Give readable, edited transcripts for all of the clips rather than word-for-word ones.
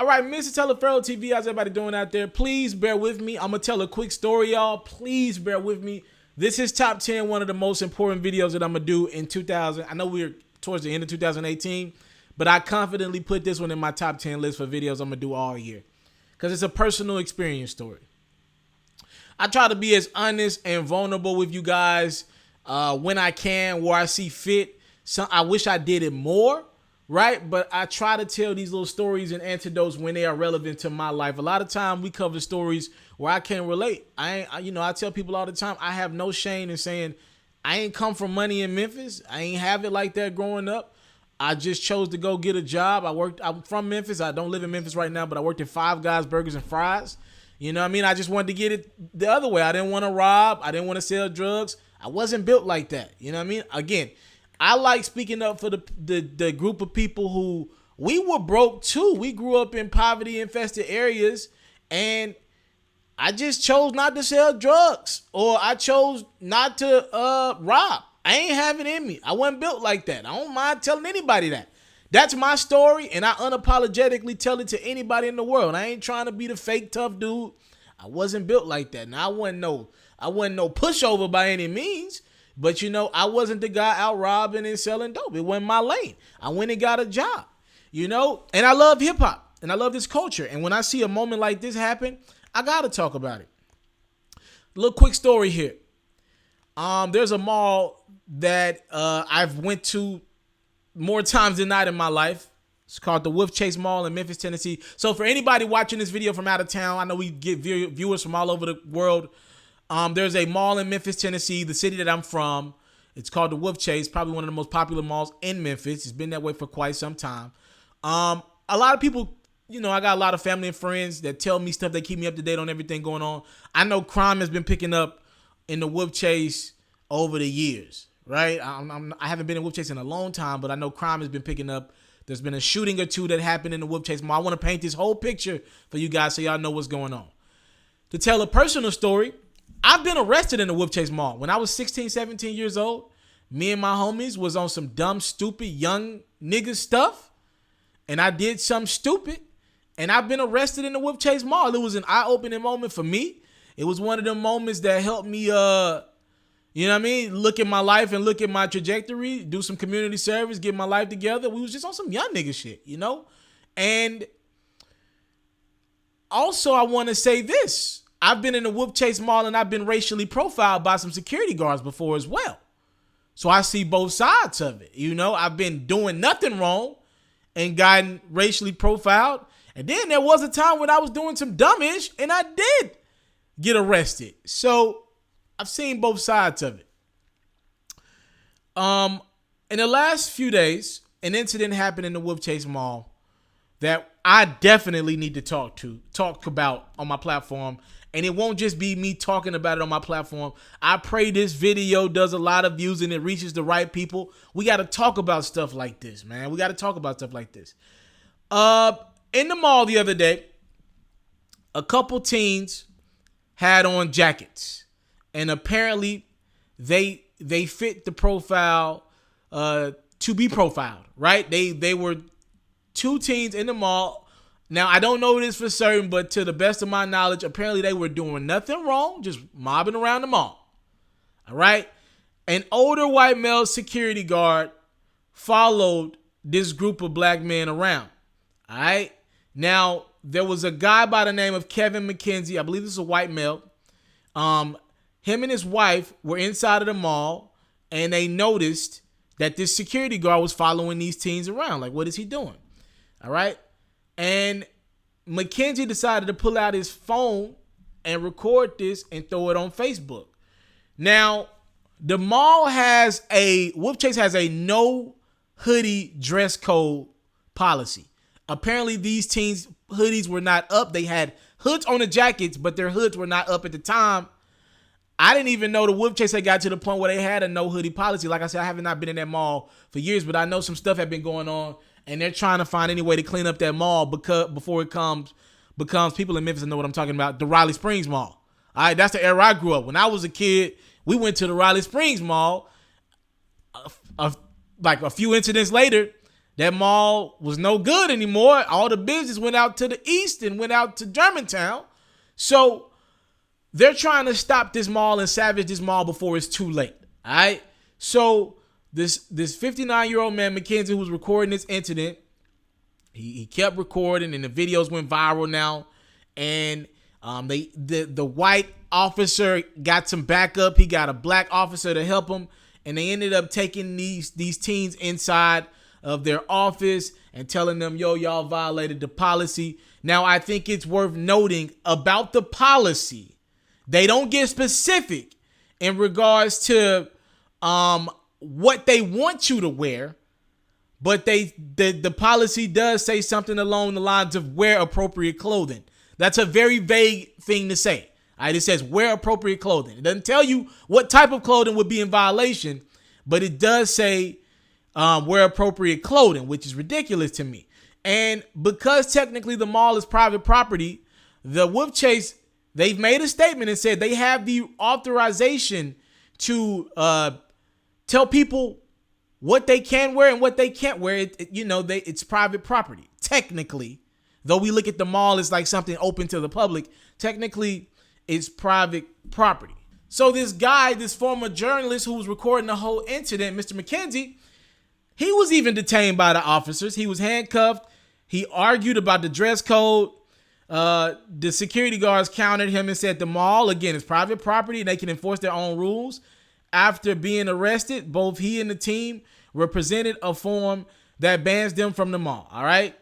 All right, Mr. Taliaferro TV, how's everybody doing out there? Please bear with me. I'm going to tell a quick story, y'all. Please bear with me. This is top 10, one of the most important videos that I'm going to do in 2000. I know we're towards the end of 2018, but I confidently put this one in my top 10 list for videos I'm going to do all year because it's a personal experience story. I try to be as honest and vulnerable with you guys when I can, where I see fit. So I wish I did it more. Right? But I try to tell these little stories and anecdotes when they are relevant to my life. A lot of time we cover stories where I can't relate. I tell people all the time, I have no shame in saying I ain't come from money in Memphis. I ain't have it like that growing up. I just chose to go get a job. I'm from Memphis. I don't live in Memphis right now, but I worked at Five Guys Burgers and Fries. You know what I mean? I just wanted to get it the other way. I didn't want to rob. I didn't want to sell drugs. I wasn't built like that. You know what I mean? Again, I like speaking up for the group of people who we were broke too. We grew up in poverty infested areas and I just chose not to sell drugs or I chose not to rob. I ain't have it in me. I wasn't built like that. I don't mind telling anybody that. That's my story and I unapologetically tell it to anybody in the world. I ain't trying to be the fake tough dude. I wasn't built like that. Now I wasn't no pushover by any means. But, I wasn't the guy out robbing and selling dope. It wasn't my lane. I went and got a job, and I love hip hop and I love this culture. And when I see a moment like this happen, I got to talk about it. Little quick story here. There's a mall that I've went to more times than not in my life. It's called the WolfChase Mall in Memphis, Tennessee. So for anybody watching this video from out of town, I know we get viewers from all over the world. There's a mall in Memphis, Tennessee, the city that I'm from. It's called the WolfChase, probably one of the most popular malls in Memphis. It's been that way for quite some time. A lot of people, I got a lot of family and friends that tell me stuff that keep me up to date on everything going on. I know crime has been picking up in the WolfChase over the years, right? I haven't been in WolfChase in a long time, but I know crime has been picking up. There's been a shooting or two that happened in the WolfChase mall. I want to paint this whole picture for you guys so y'all know what's going on. To tell a personal story, I've been arrested in the WolfChase Mall. When I was 16, 17 years old, me and my homies was on some dumb, stupid, young nigga stuff. And I did something stupid. And I've been arrested in the WolfChase Mall. It was an eye-opening moment for me. It was one of the moments that helped me, look at my life and look at my trajectory, do some community service, get my life together. We was just on some young nigga shit, And also I want to say this. I've been in the WolfChase Mall and I've been racially profiled by some security guards before as well. So I see both sides of it. I've been doing nothing wrong and gotten racially profiled. And then there was a time when I was doing some dumbish and I did get arrested. So I've seen both sides of it. In the last few days, an incident happened in the WolfChase Mall that I definitely need to talk about on my platform. And it won't just be me talking about it on my platform. I pray this video does a lot of views and it reaches the right people. We got to talk about stuff like this, man. We got to talk about stuff like this. In the mall the other day, a couple teens had on jackets. And apparently they fit the profile to be profiled, right? They were two teens in the mall. Now, I don't know this for certain, but to the best of my knowledge, apparently they were doing nothing wrong, just mobbing around the mall. All right? An older white male security guard followed this group of black men around. All right? Now, there was a guy by the name of Kevin McKenzie. I believe this is a white male. Him and his wife were inside of the mall, and they noticed that this security guard was following these teens around. Like, what is he doing? All right? And McKenzie decided to pull out his phone and record this and throw it on Facebook. Now, the mall WolfChase has a no hoodie dress code policy. Apparently, these teens' hoodies were not up. They had hoods on the jackets, but their hoods were not up at the time. I didn't even know the WolfChase had got to the point where they had a no hoodie policy. Like I said, I have not been in that mall for years, but I know some stuff had been going on. And they're trying to find any way to clean up that mall before it becomes people in Memphis know what I'm talking about, the Riley Springs Mall. All right, that's the era I grew up. When I was a kid, we went to the Riley Springs Mall. Like a few incidents later, that mall was no good anymore. All the business went out to the east and went out to Germantown. So they're trying to stop this mall and savage this mall before it's too late. All right. So this 59-year-old man, Mackenzie, who was recording this incident, he kept recording and the videos went viral now. And the white officer got some backup. He got a black officer to help him. And they ended up taking these teens inside of their office and telling them, yo, y'all violated the policy. Now, I think it's worth noting about the policy. They don't get specific in regards to what they want you to wear, but the policy does say something along the lines of wear appropriate clothing. That's a very vague thing to say. All right, it says wear appropriate clothing. It doesn't tell you what type of clothing would be in violation, but it does say wear appropriate clothing, which is ridiculous to me. And because technically the mall is private property, the WolfChase, they've made a statement and said they have the authorization to tell people what they can wear and what they can't wear. It's private property. Technically, though we look at the mall as like something open to the public, technically it's private property. So this guy, this former journalist who was recording the whole incident, Mr. Mackenzie, he was even detained by the officers. He was handcuffed. He argued about the dress code. The security guards countered him and said the mall, again, is private property and they can enforce their own rules. After being arrested, both he and the team were presented a form that bans them from the mall. All right.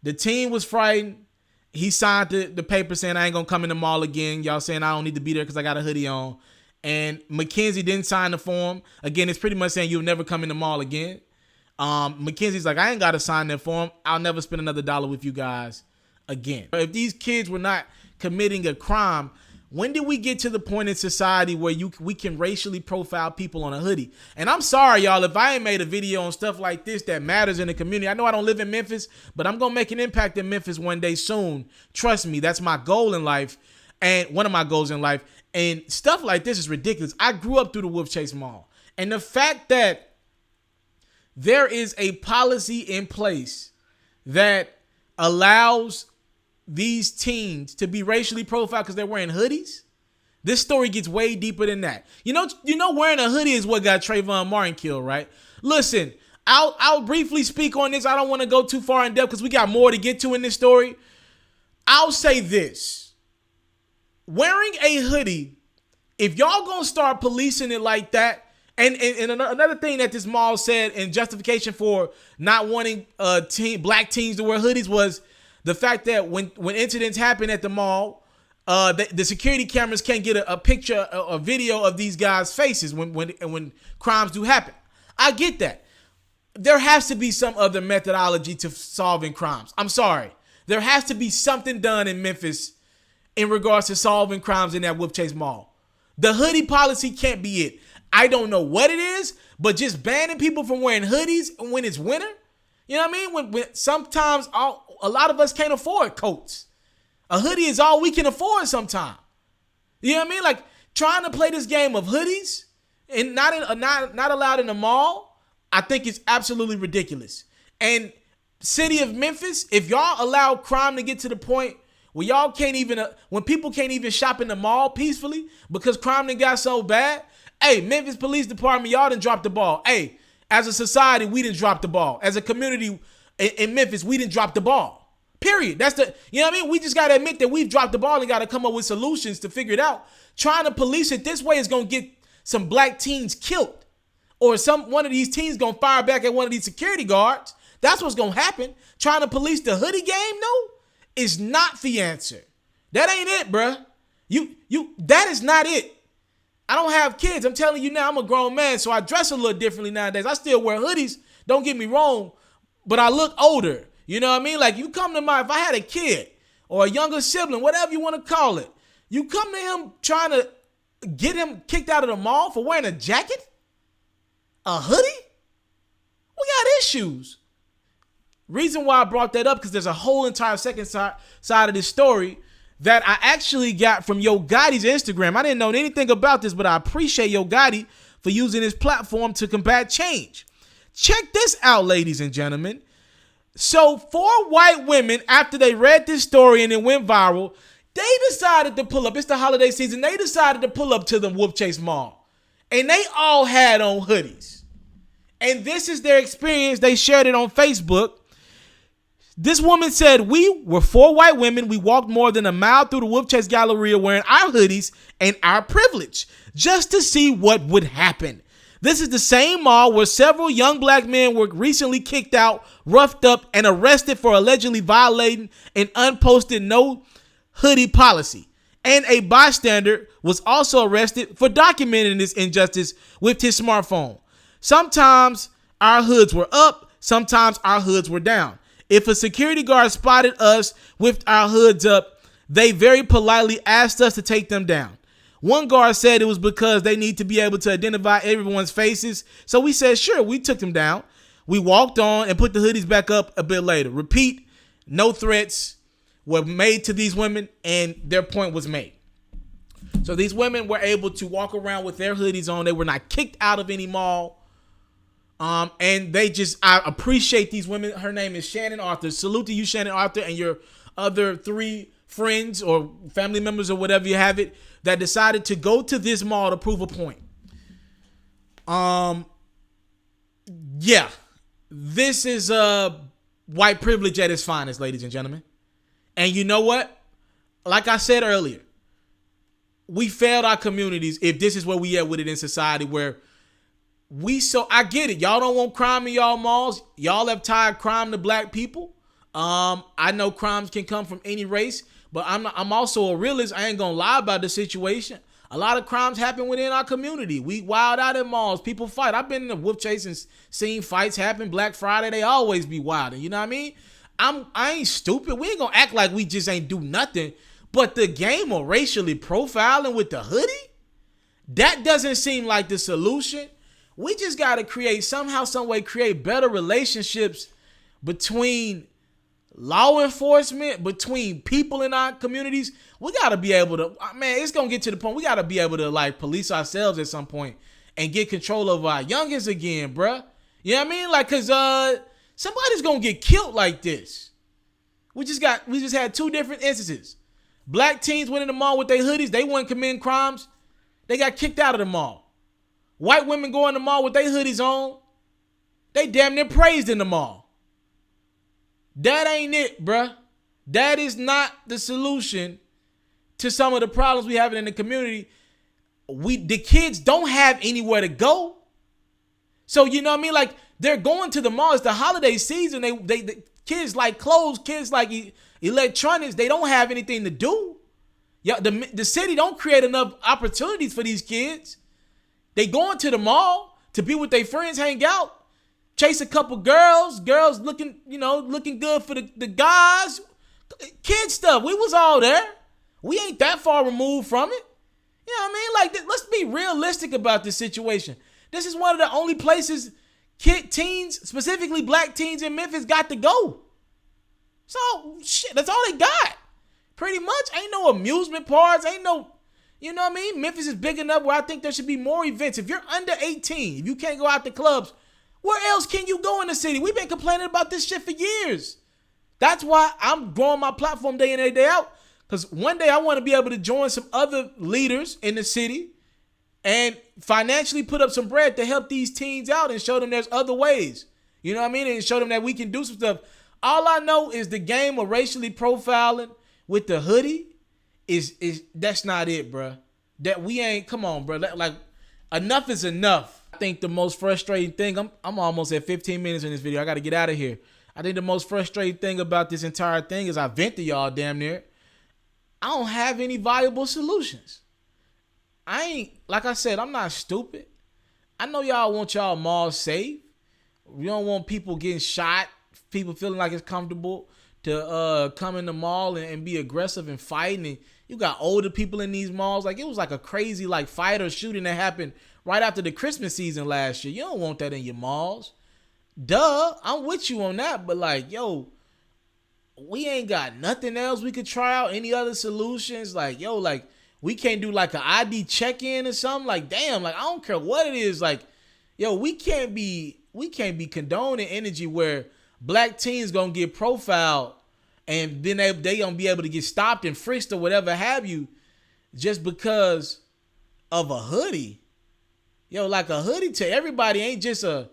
The team was frightened. He signed the paper saying, I ain't going to come in the mall again. Y'all saying I don't need to be there because I got a hoodie on. And Mackenzie didn't sign the form. Again, it's pretty much saying you'll never come in the mall again. Mackenzie's like, I ain't got to sign that form. I'll never spend another dollar with you guys again. If these kids were not committing a crime, when did we get to the point in society where we can racially profile people on a hoodie? And I'm sorry, y'all, if I ain't made a video on stuff like this that matters in the community. I know I don't live in Memphis, but I'm going to make an impact in Memphis one day soon. Trust me, that's my goal in life and one of my goals in life. And stuff like this is ridiculous. I grew up through the WolfChase Mall. And the fact that there is a policy in place that allows these teens to be racially profiled because they're wearing hoodies. This story gets way deeper than that. You know, wearing a hoodie is what got Trayvon Martin killed, right? Listen, I'll briefly speak on this. I don't want to go too far in depth because we got more to get to in this story. I'll say this. Wearing a hoodie, if y'all gonna start policing it like that, and another thing that this mall said in justification for not wanting black teens to wear hoodies was the fact that when incidents happen at the mall, the security cameras can't get a picture, a video of these guys' faces when crimes do happen. I get that. There has to be some other methodology to solving crimes. I'm sorry. There has to be something done in Memphis in regards to solving crimes in that WolfChase Mall. The hoodie policy can't be it. I don't know what it is, but just banning people from wearing hoodies when it's winter. You know what I mean? When sometimes a lot of us can't afford coats. A hoodie is all we can afford sometimes. You know what I mean? Like trying to play this game of hoodies and not allowed in the mall, I think it's absolutely ridiculous. And city of Memphis, if y'all allow crime to get to the point where y'all can't even, when people can't even shop in the mall peacefully because crime done got so bad, hey, Memphis Police Department, y'all done dropped the ball. Hey, as a society, we done dropped the ball. As a community in Memphis, we done dropped the ball. Period. You know what I mean? We just got to admit that we've dropped the ball and got to come up with solutions to figure it out. Trying to police it this way is going to get some black teens killed. Or one of these teens going to fire back at one of these security guards. That's what's going to happen. Trying to police the hoodie game, no, is not the answer. That ain't it, bruh. That is not it. I don't have kids. I'm telling you now, I'm a grown man, so I dress a little differently nowadays. I still wear hoodies. Don't get me wrong, but I look older. You know what I mean? Like if I had a kid or a younger sibling, whatever you want to call it, you come to him trying to get him kicked out of the mall for wearing a jacket? A hoodie? We got issues. Reason why I brought that up, because there's a whole entire second side of this story that I actually got from Yo Gotti's Instagram. I didn't know anything about this, but I appreciate Yo Gotti for using his platform to combat change. Check this out, ladies and gentlemen. So 4 white women, after they read this story and it went viral, they decided to pull up. It's the holiday season. They decided to pull up to the WolfChase Mall. And they all had on hoodies. And this is their experience. They shared it on Facebook. This woman said, we were 4 white women. We walked more than a mile through the WolfChase Galleria wearing our hoodies and our privilege just to see what would happen. This is the same mall where several young black men were recently kicked out, roughed up, and arrested for allegedly violating an unposted no hoodie policy. And a bystander was also arrested for documenting this injustice with his smartphone. Sometimes our hoods were up, sometimes our hoods were down. If a security guard spotted us with our hoods up, they very politely asked us to take them down. One guard said it was because they need to be able to identify everyone's faces. So we said, sure, we took them down. We walked on and put the hoodies back up a bit later. Repeat, no threats were made to these women and their point was made. So these women were able to walk around with their hoodies on. They were not kicked out of any mall. And I appreciate these women. Her name is Shannon Arthur. Salute to you, Shannon Arthur, and your other 3 friends or family members or whatever you have it that decided to go to this mall to prove a point. Yeah, this is white privilege at its finest, ladies and gentlemen. And you know what? Like I said earlier, we failed our communities if this is where we at with it in society where I get it. Y'all don't want crime in y'all malls. Y'all have tied crime to black people. I know crimes can come from any race, but I'm also a realist. I ain't gonna lie about the situation. A lot of crimes happen within our community. We wild out in malls. People fight. I've been in the WolfChase and seen fights happen. Black Friday, they always be wilding. You know what I mean? I ain't stupid. We ain't gonna act like we just ain't do nothing. But the game of racially profiling with the hoodie, that doesn't seem like the solution. We just gotta somehow, some way, create better relationships between law enforcement, between people in our communities. We gotta be able to, man, it's gonna get to the point we gotta be able to like police ourselves at some point and get control of our youngins again, bruh. You know what I mean? Like, cause somebody's gonna get killed like this. We just had 2 different instances. Black teens went in the mall with their hoodies. They weren't committing crimes. They got kicked out of the mall. White women go in the mall with their hoodies on. They damn near praised in the mall. That ain't it, bruh. That is not the solution to some of the problems we have in the community. The kids don't have anywhere to go. So, you know what I mean? Like, they're going to the mall. It's the holiday season. The kids like clothes. Kids like electronics. They don't have anything to do. Yeah, the city don't create enough opportunities for these kids. They going to the mall to be with their friends, hang out, chase a couple girls looking good for the guys. Kid stuff. We was all there. We ain't that far removed from it. You know what I mean? Like, let's be realistic about this situation. This is one of the only places teens, specifically black teens in Memphis, got to go. So, shit, that's all they got. Pretty much. Ain't no amusement parks. Ain't no, you know what I mean? Memphis is big enough where I think there should be more events. If you're under 18, if you can't go out to clubs, where else can you go in the city? We've been complaining about this shit for years. That's why I'm growing my platform day in and day out. Because one day I want to be able to join some other leaders in the city and financially put up some bread to help these teens out and show them there's other ways. You know what I mean? And show them that we can do some stuff. All I know is the game of racially profiling with the hoodie is that's not it, bro. That we ain't, come on, bro. Like, enough is enough. I think the most frustrating thing, I'm almost at 15 minutes in this video. I got to get out of here. I think the most frustrating thing about this entire thing is I vent to y'all damn near. I don't have any viable solutions. Like I said, I'm not stupid. I know y'all want y'all malls safe. You don't want people getting shot, people feeling like it's comfortable to come in the mall and be aggressive and fighting. And you got older people in these malls. Like, it was like a crazy like fight or shooting that happened right after the Christmas season last year. You don't want that in your malls. Duh, I'm with you on that. But like, yo, we ain't got nothing else we could try out. Any other solutions? Like, yo, like, we can't do like an ID check-in or something. Like, damn, like, I don't care what it is. Like, yo, we can't be condoning energy where black teens gonna get profiled, and then they gonna be able to get stopped and frisked or whatever have you, just because of a hoodie. Yo, like a hoodie to everybody ain't just a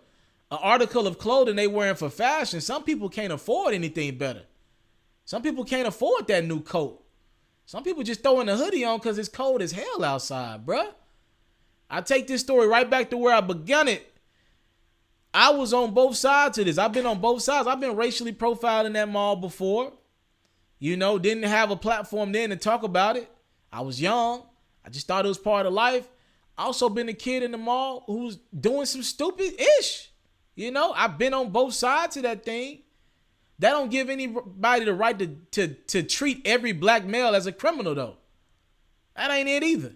article of clothing they wearing for fashion. Some people can't afford anything better. Some people can't afford that new coat. Some people just throwing a hoodie on because it's cold as hell outside, bruh. I take this story right back to where I began it. I was on both sides of this. I've been on both sides. I've been racially profiled in that mall before. You know, didn't have a platform then to talk about it. I was young. I just thought it was part of life. I also been a kid in the mall who's doing some stupid ish. You know, I've been on both sides of that thing. That don't give anybody the right to treat every black male as a criminal, though. That ain't it either.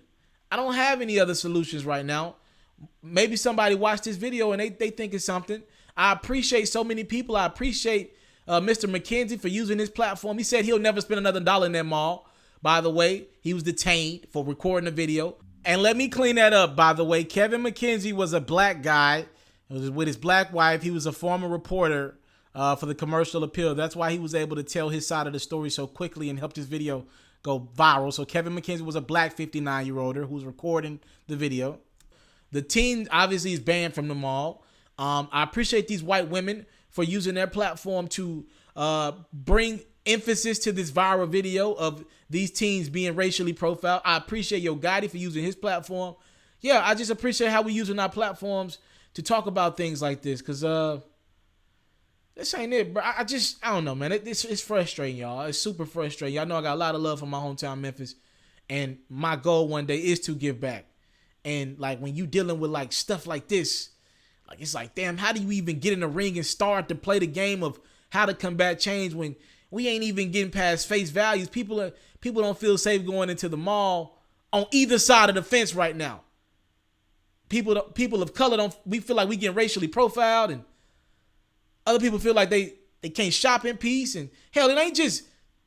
I don't have any other solutions right now. Maybe somebody watched this video and they think it's something. I appreciate so many people. I appreciate Mr. McKenzie for using his platform. He said he'll never spend another dollar in that mall. By the way, he was detained for recording the video. And let me clean that up, by the way. Kevin McKenzie was a black guy. It was with his black wife. He was a former reporter for the Commercial Appeal. That's why he was able to tell his side of the story so quickly and helped his video go viral. So Kevin McKenzie was a black 59-year-older who was recording the video. The teen obviously is banned from the mall. I appreciate these white women for using their platform to bring emphasis to this viral video of these teens being racially profiled. I appreciate Yo Gotti for using his platform. Yeah, I just appreciate how we using our platforms to talk about things like this, because this ain't it, bro. I don't know, man. It's frustrating, y'all. It's super frustrating. Y'all know I got a lot of love for my hometown, Memphis, and my goal one day is to give back. And like when you dealing with like stuff like this, like it's like, damn, how do you even get in the ring and start to play the game of how to combat change when we ain't even getting past face values? People don't feel safe going into the mall on either side of the fence right now. People of color we feel like we getting racially profiled, and other people feel like they can't shop in peace. And hell, it ain't just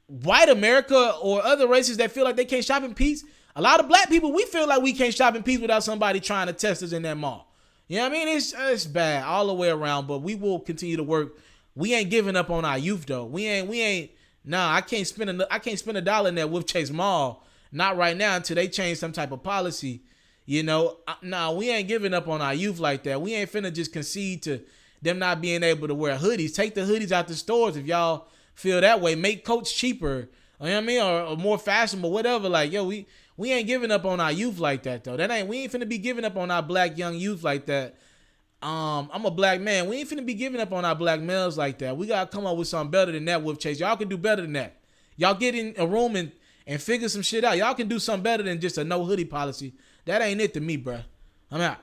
white America or other races that feel like they can't shop in peace. A lot of black people, we feel like we can't shop in peace without somebody trying to test us in that mall. You know what I mean? It's bad all the way around, but we will continue to work. We ain't giving up on our youth though. We ain't. Nah, I can't spend a dollar in that WolfChase Mall. Not right now until they change some type of policy. You know, nah, we ain't giving up on our youth like that. We ain't finna just concede to them not being able to wear hoodies. Take the hoodies out the stores if y'all feel that way. Make coats cheaper. You know what I mean? Or more fashionable, whatever. Like, yo, we ain't giving up on our youth like that though. We ain't finna be giving up on our black young youth like that. I'm a black man. We ain't finna be giving up on our black males like that. We gotta come up with something better than that, WolfChase. Y'all can do better than that. Y'all get in a room and figure some shit out. Y'all can do something better than just a no hoodie policy. That ain't it to me, bruh. I'm out.